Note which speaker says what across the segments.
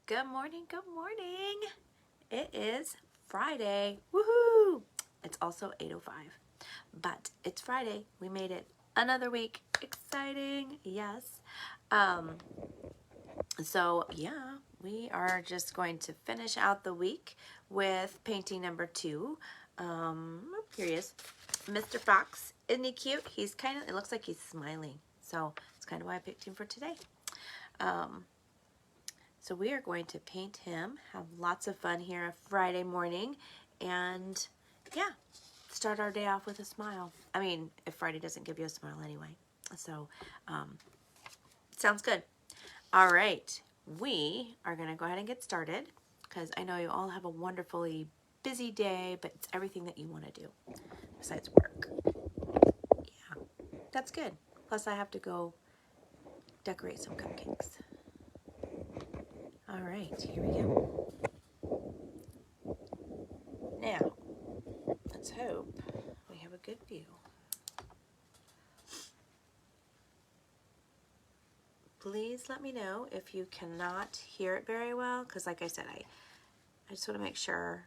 Speaker 1: Good morning, good morning. It is Friday. Woohoo! It's also 8:05, but it's Friday. We made it another week. Exciting, yes. So yeah, we are just going to finish out the week with painting number 2. Here he is, Mr. Fox. Isn't he cute? He's it looks like he's smiling. So it's kind of why I picked him for today. So we are going to paint him, have lots of fun here a Friday morning, and yeah, start our day off with a smile. I mean, if Friday doesn't give you a smile anyway. So, sounds good. All right, we are going to go ahead and get started because I know you all have a wonderfully busy day, but it's everything that you want to do besides work. Yeah, that's good. Plus, I have to go decorate some cupcakes. All right, here we go. Now, let's hope we have a good view. Please let me know if you cannot hear it very well, because like I said, I just want to make sure.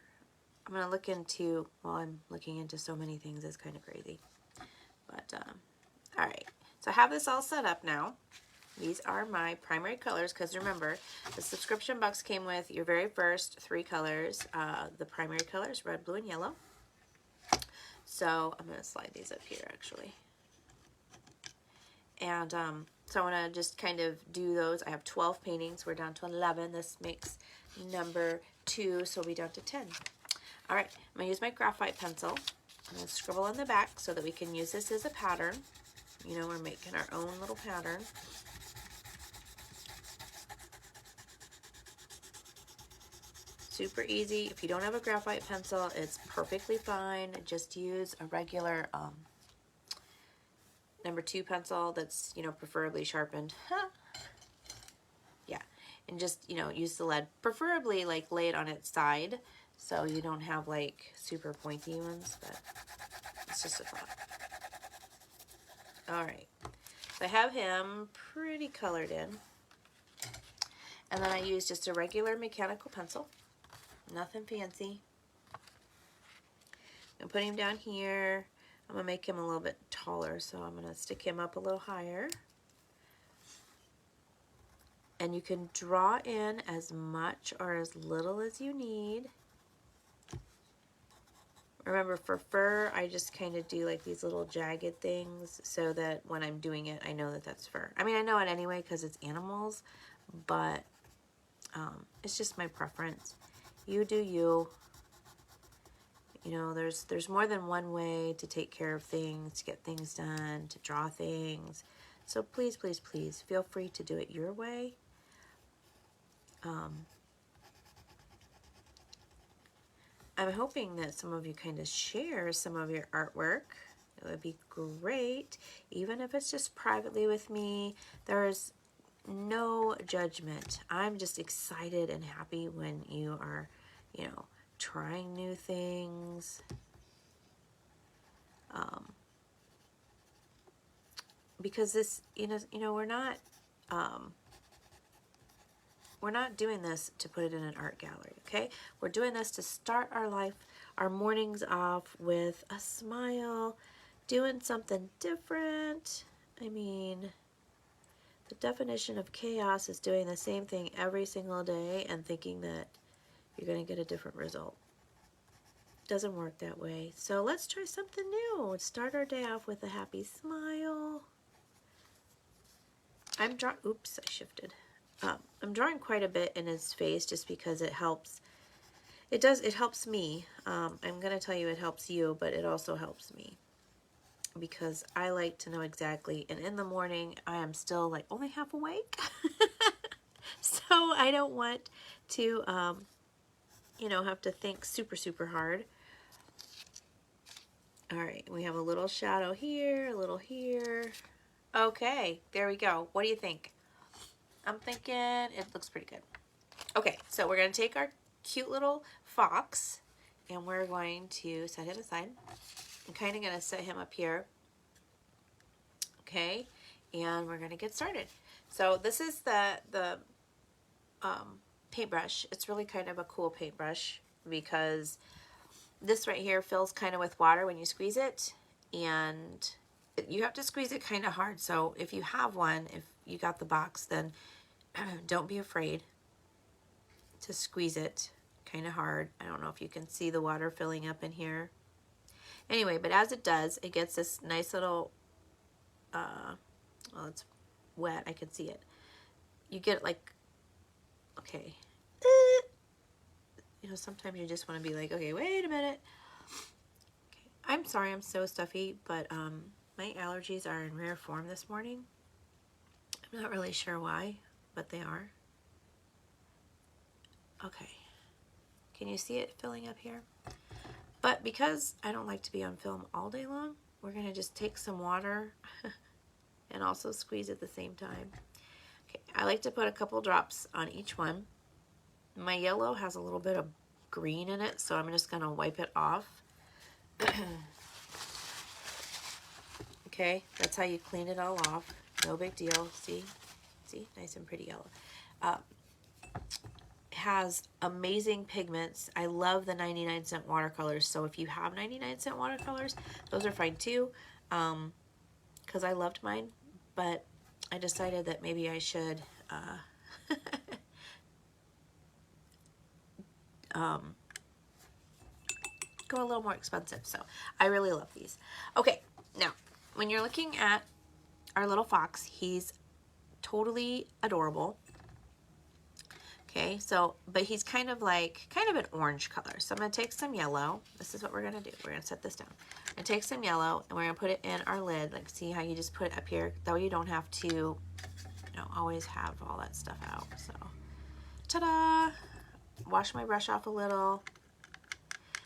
Speaker 1: I'm going to look into, well, I'm looking into so many things, it's kind of crazy. But, all right. So I have this all set up now. These are my primary colors, because remember, the subscription box came with your very first 3 colors. The primary colors, red, blue, and yellow. So I'm going to slide these up here, actually. And so I want to just kind of do those. I have 12 paintings. We're down to 11. This makes number 2, so we'll be down to 10. All right, I'm going to use my graphite pencil. I'm going to scribble on the back so that we can use this as a pattern. You know, we're making our own little pattern. Super easy. If you don't have a graphite pencil, it's perfectly fine. Just use a regular number 2 pencil that's, you know, preferably sharpened. Yeah, and just, you know, use the lead. Preferably, like, lay it on its side so you don't have, like, super pointy ones, but it's just a thought. All right, so I have him pretty colored in. And then I use just a regular mechanical pencil. Nothing fancy. I'm putting him down here. I'm going to make him a little bit taller, so I'm going to stick him up a little higher. And you can draw in as much or as little as you need. Remember, for fur, I just kind of do like these little jagged things so that when I'm doing it, I know that that's fur. I mean, I know it anyway because it's animals, but it's just my preference. You do you. You know, there's more than one way to take care of things, to get things done, to draw things. So please, please, please feel free to do it your way. I'm hoping that some of you kind of share some of your artwork. It would be great, even if it's just privately with me. There's no judgment. I'm just excited and happy when you are, you know, trying new things. Because this, you know, we're not doing this to put it in an art gallery, okay? We're doing this to start our life, our mornings off with a smile, doing something different. I mean, the definition of chaos is doing the same thing every single day and thinking that you're going to get a different result. Doesn't work that way. So let's try something new. Start our day off with a happy smile. Oops, I shifted. I'm drawing quite a bit in his face just because it helps. It helps me. I'm going to tell you it helps you, but it also helps me. Because I like to know exactly, and in the morning I am still like only half awake. So I don't want to, you know, have to think super, super hard. All right, we have a little shadow here, a little here. Okay, there we go. What do you think? I'm thinking it looks pretty good. Okay, so we're going to take our cute little fox and we're going to set him aside. I'm kind of going to set him up here. Okay, and we're going to get started. So this is the paintbrush. It's really kind of a cool paintbrush because this right here fills kind of with water when you squeeze it, and you have to squeeze it kind of hard. So if you have one, if you got the box, then don't be afraid to squeeze it kind of hard. I don't know if you can see the water filling up in here. Anyway, but as it does, it gets this nice little, well, it's wet, I can see it. You get like, okay, you know, sometimes you just want to be like, okay, wait a minute. Okay. I'm sorry I'm so stuffy, but my allergies are in rare form this morning. I'm not really sure why, but they are. Okay. Can you see it filling up here? But because I don't like to be on film all day long, we're going to just take some water and also squeeze at the same time. Okay, I like to put a couple drops on each one. My yellow has a little bit of green in it, so I'm just going to wipe it off. Okay, that's how you clean it all off. No big deal. See, nice and pretty yellow. Has amazing pigments. I love the 99-cent watercolors, so if you have 99-cent watercolors, those are fine too, because I loved mine, but I decided that maybe I should go a little more expensive. So I really love these. Okay, now when you're looking at our little fox, he's totally adorable. Okay, so, but he's kind of an orange color. So I'm going to take some yellow. This is what we're going to do. We're going to set this down. I'm going to take some yellow, and we're going to put it in our lid. Like, see how you just put it up here? That way you don't have to, you know, always have all that stuff out. So, ta-da! Wash my brush off a little.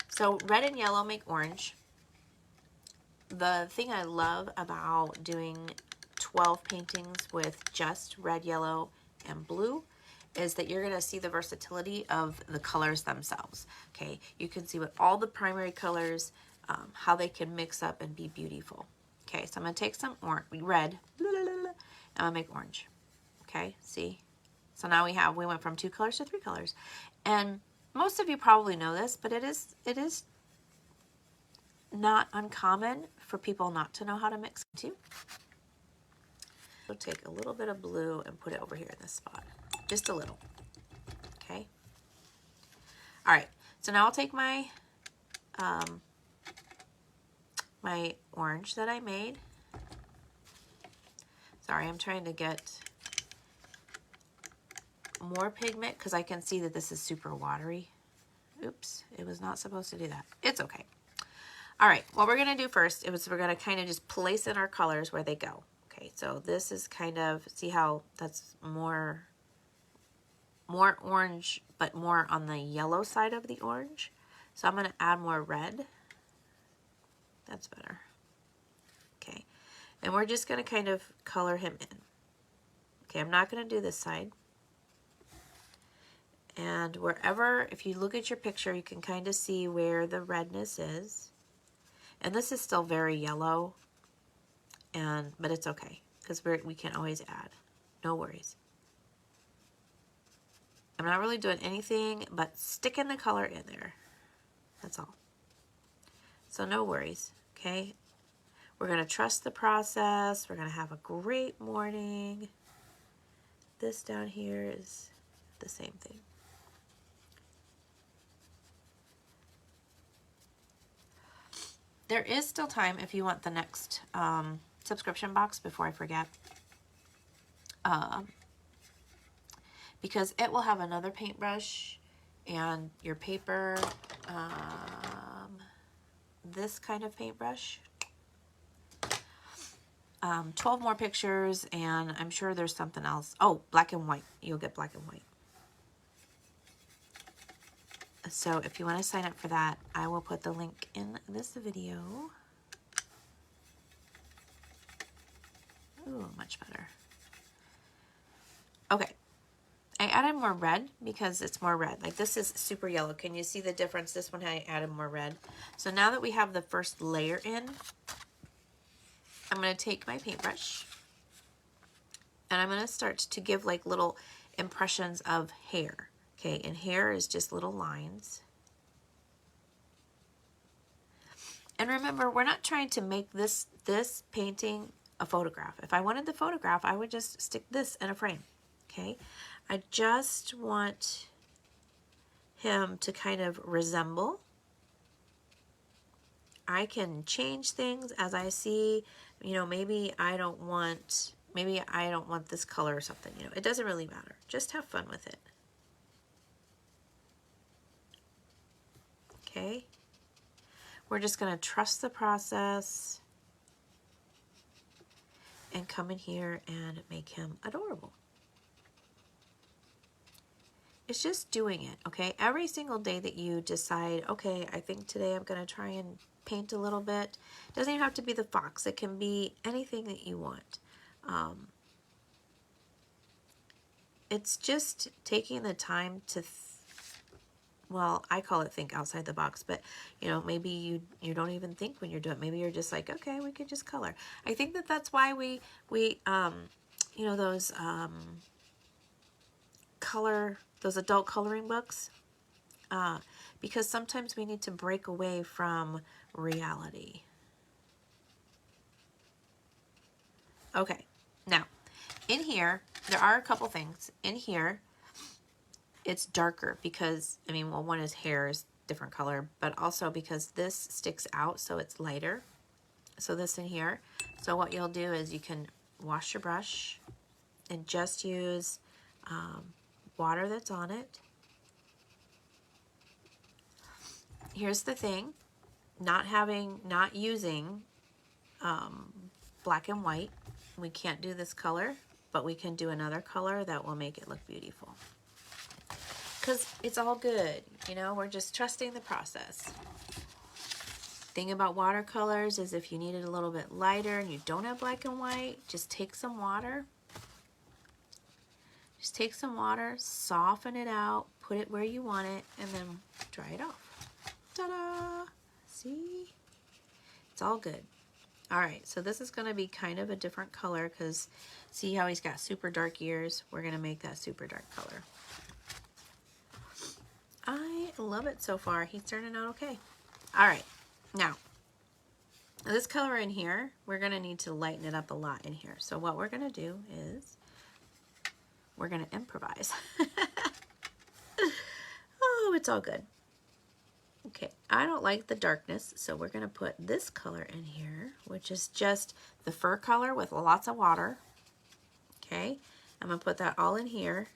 Speaker 1: So red and yellow make orange. The thing I love about doing 12 paintings with just red, yellow, and blue is that you're going to see the versatility of the colors themselves. Okay, you can see what all the primary colors, how they can mix up and be beautiful. Okay, so I'm going to take some red, and I'll make orange. Okay, see? So now we went from 2 colors to 3 colors. And most of you probably know this, but it is not uncommon for people not to know how to mix too. So take a little bit of blue and put it over here in this spot. Just a little. Okay. All right. So now I'll take my my orange that I made. Sorry, I'm trying to get more pigment because I can see that this is super watery. Oops, it was not supposed to do that. It's okay. All right, what we're going to do first is we're going to kind of just place in our colors where they go. Okay, so this is kind of, see how that's more orange, but more on the yellow side of the orange. So I'm going to add more red. That's better. Okay, and we're just going to kind of color him in. Okay, I'm not going to do this side. And wherever, if you look at your picture, you can kind of see where the redness is. And this is still very yellow, but it's okay because we can always add. No worries. I'm not really doing anything but sticking the color in there. That's all. So no worries, okay? We're going to trust the process. We're going to have a great morning. This down here is the same thing. There is still time if you want the next subscription box before I forget. Because it will have another paintbrush and your paper, this kind of paintbrush, 12 more pictures, and I'm sure there's something else. Oh, black and white. You'll get black and white. So if you want to sign up for that, I will put the link in this video. Ooh, much better. Okay. I added more red because it's more red. Like this is super yellow. Can you see the difference? This one I added more red. So now that we have the first layer in, I'm going to take my paintbrush and I'm going to start to give like little impressions of hair. Okay, and hair is just little lines. And remember, we're not trying to make this painting a photograph. If I wanted the photograph, I would just stick this in a frame. Okay, I just want him to kind of resemble. I can change things as I see, you know, maybe I don't want this color or something, you know, it doesn't really matter. Just have fun with it. Okay. We're just going to trust the process and come in here and make him adorable. It's just doing it, okay? Every single day that you decide, okay, I think today I'm going to try and paint a little bit. It doesn't even have to be the fox. It can be anything that you want. It's just taking the time to, well, I call it think outside the box, but, you know, maybe you don't even think when you're doing it. Maybe you're just like, okay, we could just color. I think that that's why we you know, those those adult coloring books, because sometimes we need to break away from reality. Okay, now in here there are a couple things. In here it's darker because, I mean, well, one is hair is different color, but also because this sticks out, so it's lighter. So this in here. So what you'll do is you can wash your brush and just use water that's on it. Here's the thing, not using black and white. We can't do this color, but we can do another color that will make it look beautiful. Because it's all good, you know, we're just trusting the process. Thing about watercolors is if you need it a little bit lighter and you don't have black and white, just take some water. Just take some water, soften it out, put it where you want it, and then dry it off. Ta-da! See? It's all good. All right, so this is going to be kind of a different color because see how he's got super dark ears? We're going to make that super dark color. I love it so far. He's turning out okay. All right, now this color in here, we're going to need to lighten it up a lot in here. So what we're going to do is we're going to improvise. Oh, it's all good. Okay, I don't like the darkness, so we're going to put this color in here, which is just the fur color with lots of water. Okay, I'm going to put that all in here.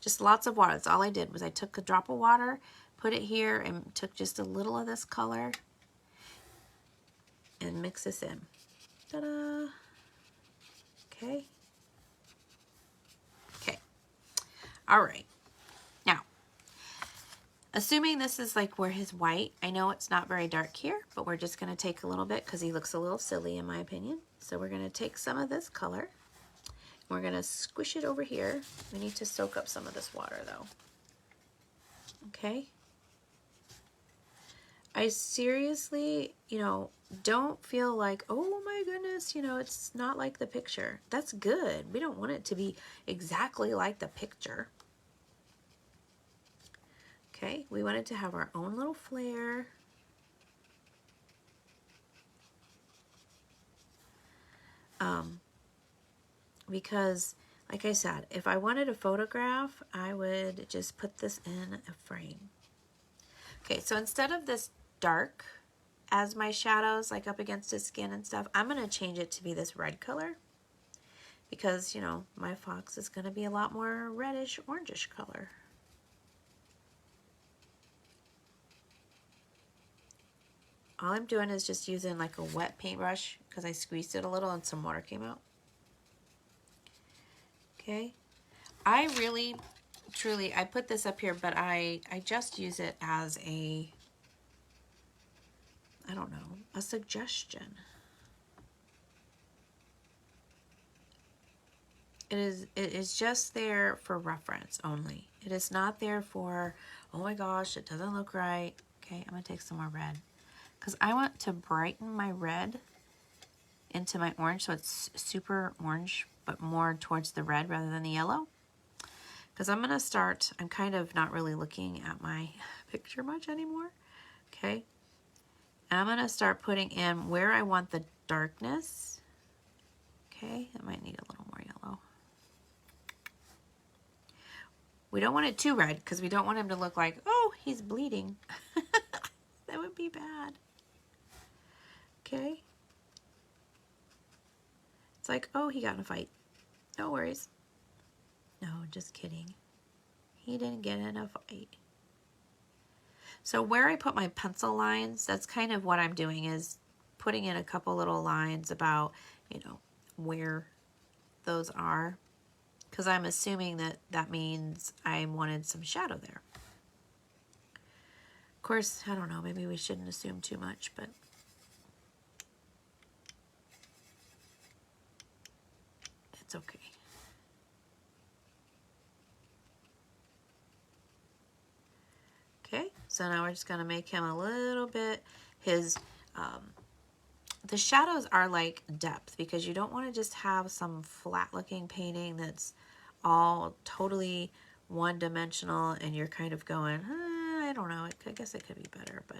Speaker 1: Just lots of water. That's all I did was I took a drop of water, put it here, and took just a little of this color and mix this in. Ta-da! Okay. Okay. All right. Now, assuming this is like where his white, I know it's not very dark here, but we're just going to take a little bit because he looks a little silly in my opinion. So we're going to take some of this color. We're going to squish it over here. We need to soak up some of this water though. Okay. I seriously, you know, don't feel like, oh my goodness, you know, it's not like the picture. That's good. We don't want it to be exactly like the picture. Okay, we want it to have our own little flair. Because, like I said, if I wanted a photograph, I would just put this in a frame. Okay, so instead of this dark as my shadows, like up against his skin and stuff, I'm going to change it to be this red color. Because, you know, my fox is going to be a lot more reddish, orangish color. All I'm doing is just using like a wet paintbrush because I squeezed it a little and some water came out. Okay. I really, truly, I put this up here, but I just use it as a, I don't know, a suggestion. It is just there for reference only. It is not there for, oh my gosh, it doesn't look right. Okay, I'm going to take some more red. Because I want to brighten my red into my orange so it's super orange, but more towards the red rather than the yellow. because I'm going to start, I'm kind of not really looking at my picture much anymore. Okay. And I'm going to start putting in where I want the darkness. Okay, it might need a little more yellow. We don't want it too red because we don't want him to look like, oh, he's bleeding. That would be bad. Okay. It's like, oh, he got in a fight. No worries. No, just kidding. He didn't get in a fight. So where I put my pencil lines, that's kind of what I'm doing, is putting in a couple little lines about, you know, where those are, because I'm assuming that that means I wanted some shadow there. Of course, I don't know, maybe we shouldn't assume too much, but it's okay. Okay, so now we're just going to make him a little bit, the shadows are like depth, because you don't want to just have some flat looking painting that's all totally one-dimensional and you're kind of going, I don't know, I guess it could be better, but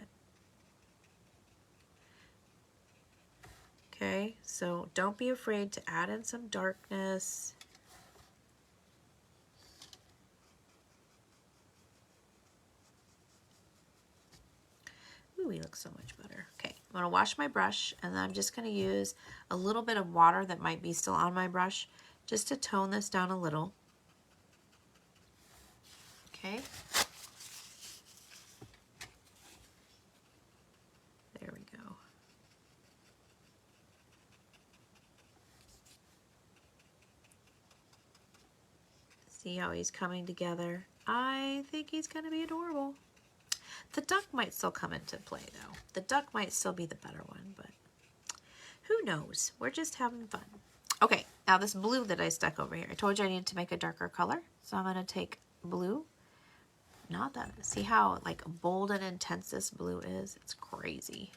Speaker 1: okay, so don't be afraid to add in some darkness. Ooh, he looks so much better. Okay, I'm going to wash my brush, and then I'm just going to use a little bit of water that might be still on my brush just to tone this down a little. Okay. There we go. See how he's coming together? I think he's going to be adorable. The duck might still come into play, though. The duck might still be the better one, but who knows? We're just having fun. Okay, now this blue that I stuck over here, I told you I needed to make a darker color, so I'm going to take blue. Not that, see how like bold and intense this blue is? It's crazy.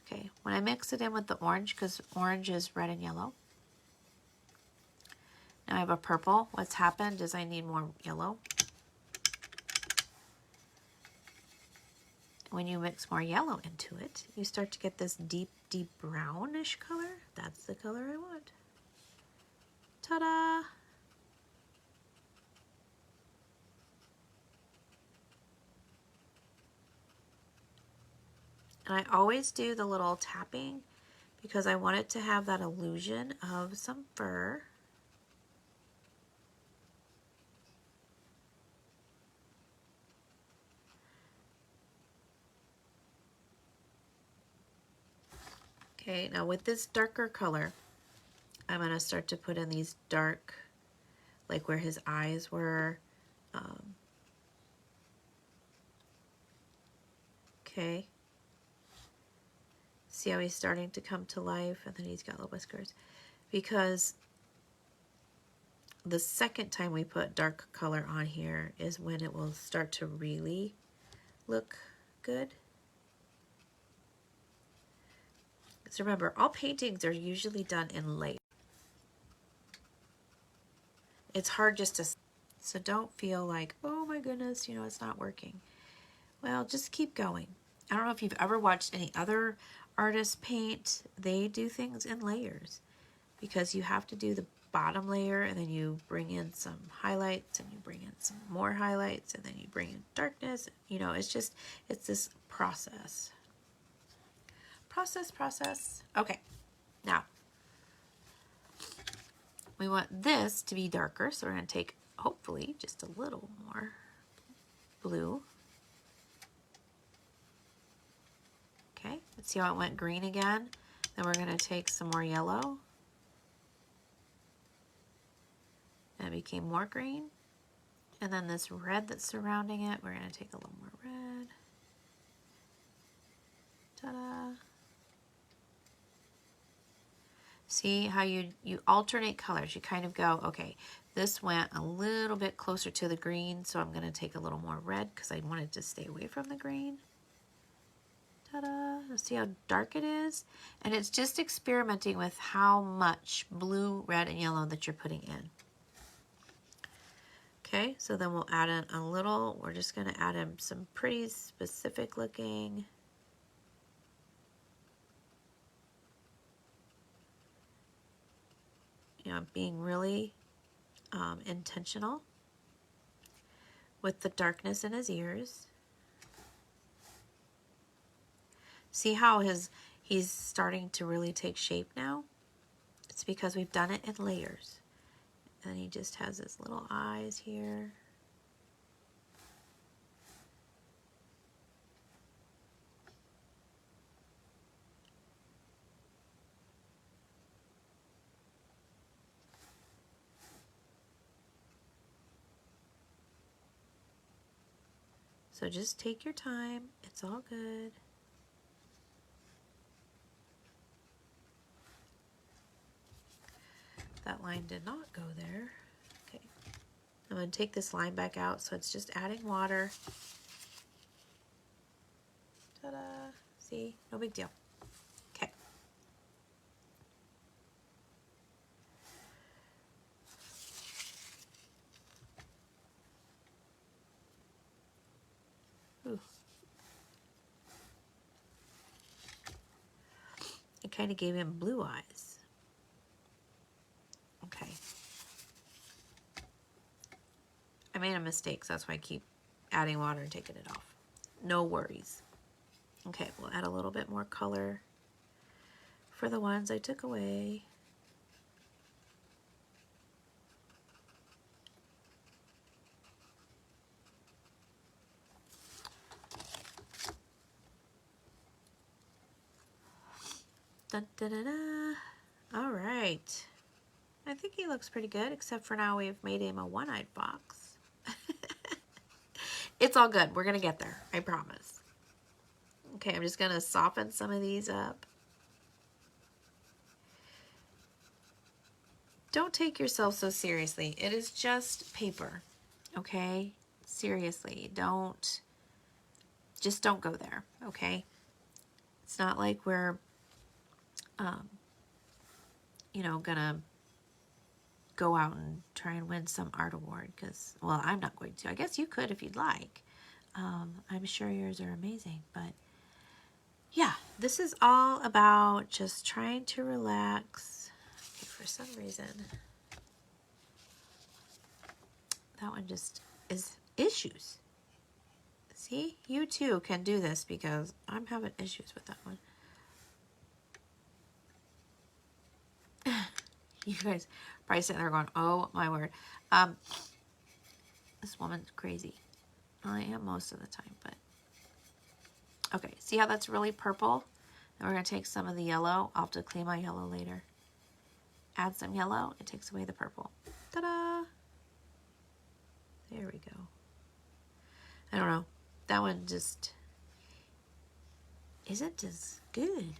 Speaker 1: Okay, when I mix it in with the orange, because orange is red and yellow. Now I have a purple. What's happened is I need more yellow. When you mix more yellow into it, you start to get this deep, deep brownish color. That's the color I want. Ta-da! And I always do the little tapping because I want it to have that illusion of some fur. Okay, now with this darker color, I'm going to start to put in these dark, like where his eyes were. Okay. See how he's starting to come to life, and then he's got little whiskers. Because the second time we put dark color on here is when it will start to really look good. So remember, all paintings are usually done in layers. It's hard just to, so don't feel like, oh my goodness, you know, it's not working. Well, just keep going. I don't know if you've ever watched any other artists paint. They do things in layers because you have to do the bottom layer and then you bring in some highlights and you bring in some more highlights and then you bring in darkness. You know, it's just, it's this process. Process. Okay, now we want this to be darker, so we're going to take, hopefully, just a little more blue. Okay, let's see how it went green again. Then we're going to take some more yellow. And it became more green. And then this red that's surrounding it, we're going to take a little more red. Ta-da! See how you alternate colors. You kind of go, okay, this went a little bit closer to the green, so I'm going to take a little more red because I wanted to stay away from the green. Ta-da! See how dark it is? And it's just experimenting with how much blue, red, and yellow that you're putting in. Okay, so then we'll add in a little, we're just going to add in some pretty specific looking being really intentional with the darkness in his ears. See how he's starting to really take shape now? It's because we've done it in layers. And he just has his little eyes here. So just take your time. It's all good. That line did not go there. Okay. I'm going to take this line back out, so it's just adding water. Ta-da! See? No big deal. Okay. Ooh. It kind of gave him blue eyes. Okay. I made a mistake, so that's why I keep adding water and taking it off. No worries. Okay, we'll add a little bit more color for the ones I took away. Dun, dun, dun, dun. All right. I think he looks pretty good, except for now we've made him a one-eyed fox. It's all good. We're going to get there. I promise. Okay, I'm just going to soften some of these up. Don't take yourself so seriously. It is just paper, okay? Seriously, just don't go there, okay? It's not like we're, gonna go out and try and win some art award because, well, I'm not going to. I guess you could if you'd like. I'm sure yours are amazing, but yeah, this is all about just trying to relax. Okay, for some reason, that one just is issues. See, you too can do this because I'm having issues with that one. You guys probably sitting there going, oh my word. This woman's crazy. I am most of the time, but okay, see how that's really purple? And we're going to take some of the yellow. I'll have to clean my yellow later. Add some yellow. It takes away the purple. Ta-da! There we go. I don't know. That one just isn't as good.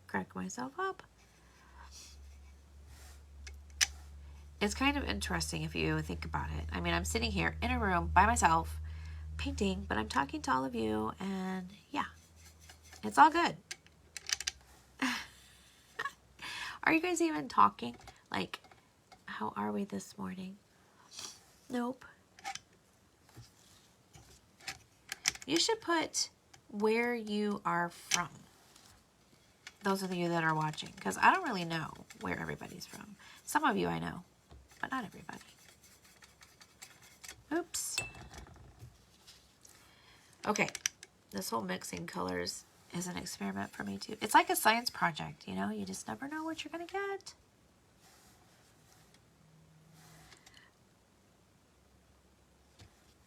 Speaker 1: Crack myself up. It's kind of interesting if you think about it. I mean, I'm sitting here in a room by myself painting, but I'm talking to all of you, and yeah, it's all good. Are you guys even talking? Like, how are we this morning? Nope. You should put where you are from. Those of you that are watching, because I don't really know where everybody's from. Some of you I know, but not everybody. Oops. Okay, this whole mixing colors is an experiment for me too. It's like a science project, you know? You just never know what you're going to get.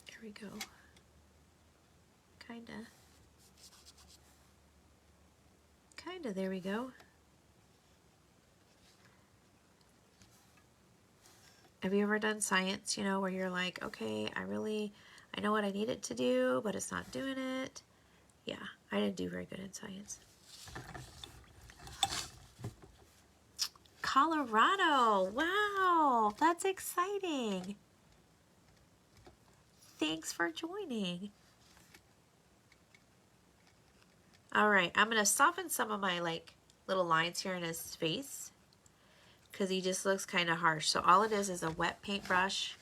Speaker 1: There we go. Kinda, there we go. Have you ever done science, where you're like, okay, I know what I need it to do, but it's not doing it? Yeah, I didn't do very good in science. Colorado, wow, that's exciting. Thanks for joining. All right, I'm gonna soften some of my little lines here in his face because he just looks kind of harsh. So all it is a wet paintbrush.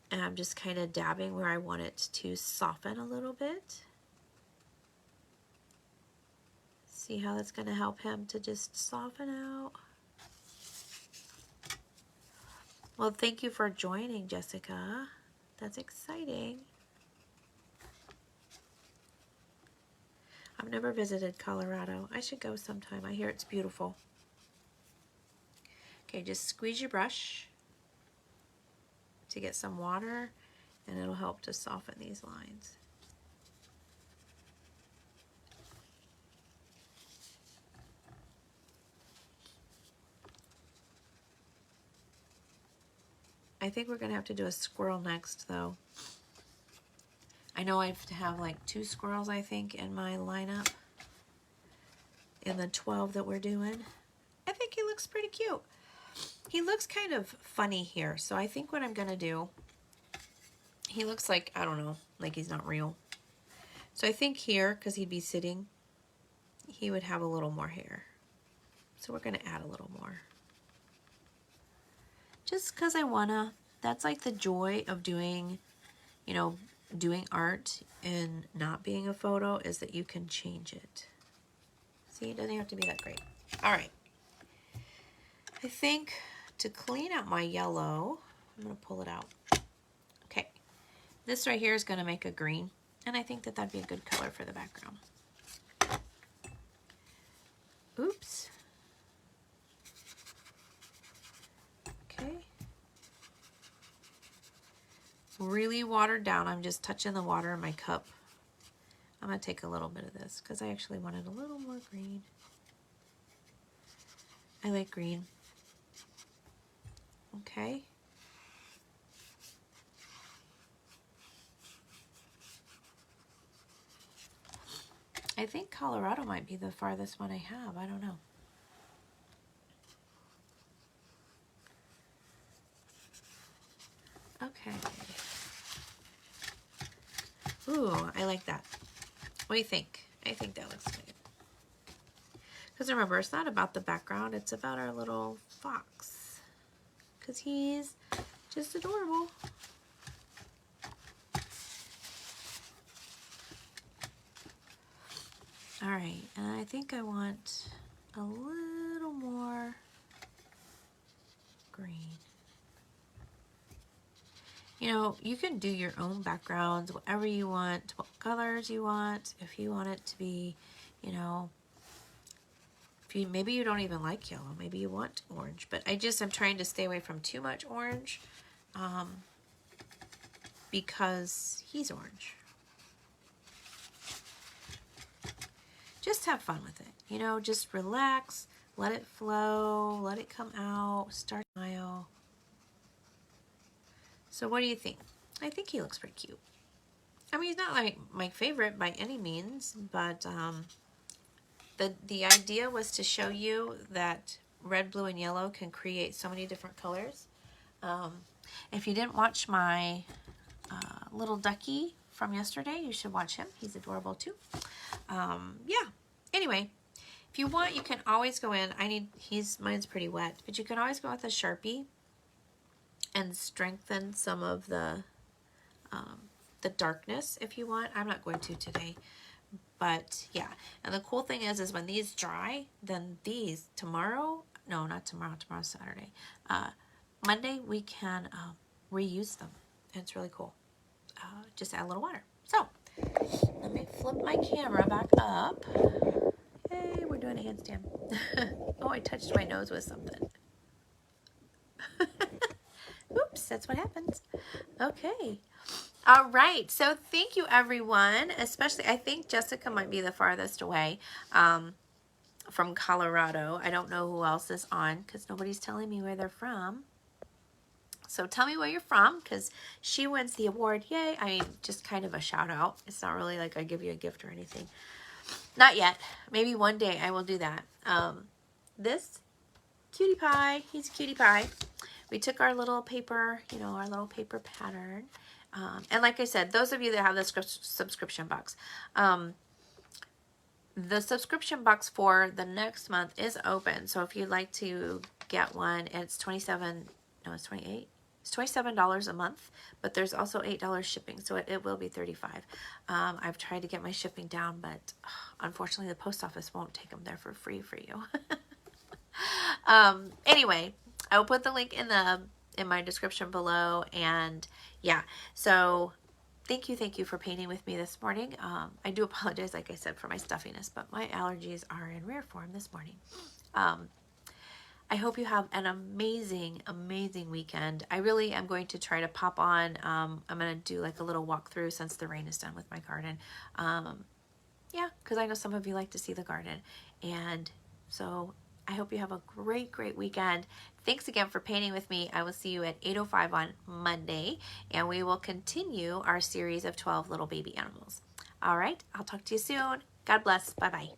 Speaker 1: And I'm just kind of dabbing where I want it to soften a little bit. See how that's going to help him to just soften out. Well, thank you for joining, Jessica. That's exciting. I've never visited Colorado. I should go sometime. I hear it's beautiful. Okay, just squeeze your brush to get some water, and it'll help to soften these lines. I think we're gonna have to do a squirrel next, though. I know I have to have like 2 squirrels, I think, in my lineup in the 12 that we're doing. I think he looks pretty cute. He looks kind of funny here, so I think what I'm gonna do, he looks like, I don't know, like he's not real. So I think here, because he'd be sitting, he would have a little more hair. So we're gonna add a little more. Just because I wanna, that's like the joy of doing, you know, doing art and not being a photo, is that you can change it. See, it doesn't have to be that great. All right. I think to clean out my yellow, I'm gonna pull it out. Okay, this right here is gonna make a green, and I think that that'd be a good color for the background. Oops. Okay. Really watered down. I'm just touching the water in my cup. I'm gonna take a little bit of this because I actually wanted a little more green. I like green. Okay. I think Colorado might be the farthest one I have. I don't know. Okay. Ooh, I like that. What do you think? I think that looks good. Because remember, it's not about the background. It's about our little fox. Because he's just adorable. All right, and I think I want a little more green. You know, you can do your own backgrounds, whatever you want, what colors you want. If you want it to be, you know, maybe you don't even like yellow, maybe you want orange, but I'm trying to stay away from too much orange because he's orange. Just have fun with it, you know, just relax, let it flow, let it come out, start to smile. So what do you think? I think he looks pretty cute. I mean, he's not like my favorite by any means, but the idea was to show you that red, blue, and yellow can create so many different colors. If you didn't watch my little ducky from yesterday, you should watch him. He's adorable too. Yeah. Anyway, if you want, you can always go in. Mine's pretty wet, but you can always go with a Sharpie and strengthen some of the darkness if you want. I'm not going to today, but yeah. And the cool thing is when these dry, then these tomorrow, no, not tomorrow, tomorrow's Saturday, Monday, we can reuse them. It's really cool. Just add a little water. So let me flip my camera back up. Hey, we're doing a handstand. Oh, I touched my nose with something. Oops, that's what happens. Okay. All right. So thank you, everyone. Especially, I think Jessica might be the farthest away from Colorado. I don't know who else is on because nobody's telling me where they're from. So tell me where you're from because she wins the award. Yay. I mean, just kind of a shout out. It's not really like I give you a gift or anything. Not yet. Maybe one day I will do that. This cutie pie, he's a cutie pie. We took our little paper, you know, our little paper pattern. And like I said, those of you that have the subscription box, the subscription box for the next month is open. So if you'd like to get one, it's $27, no, it's $28. It's $27 a month, but there's also $8 shipping, so it will be $35. I've tried to get my shipping down, but unfortunately the post office won't take them there for free for you. Anyway, I will put the link in my description below, and yeah, so thank you for painting with me this morning. I do apologize, like I said, for my stuffiness, but my allergies are in rare form this morning. I hope you have an amazing, amazing weekend. I really am going to try to pop on. I'm going to do like a little walkthrough since the rain is done with my garden. Yeah, because I know some of you like to see the garden. And so I hope you have a great, great weekend. Thanks again for painting with me. I will see you at 8:05 on Monday, and we will continue our series of 12 little baby animals. All right, I'll talk to you soon. God bless. Bye-bye.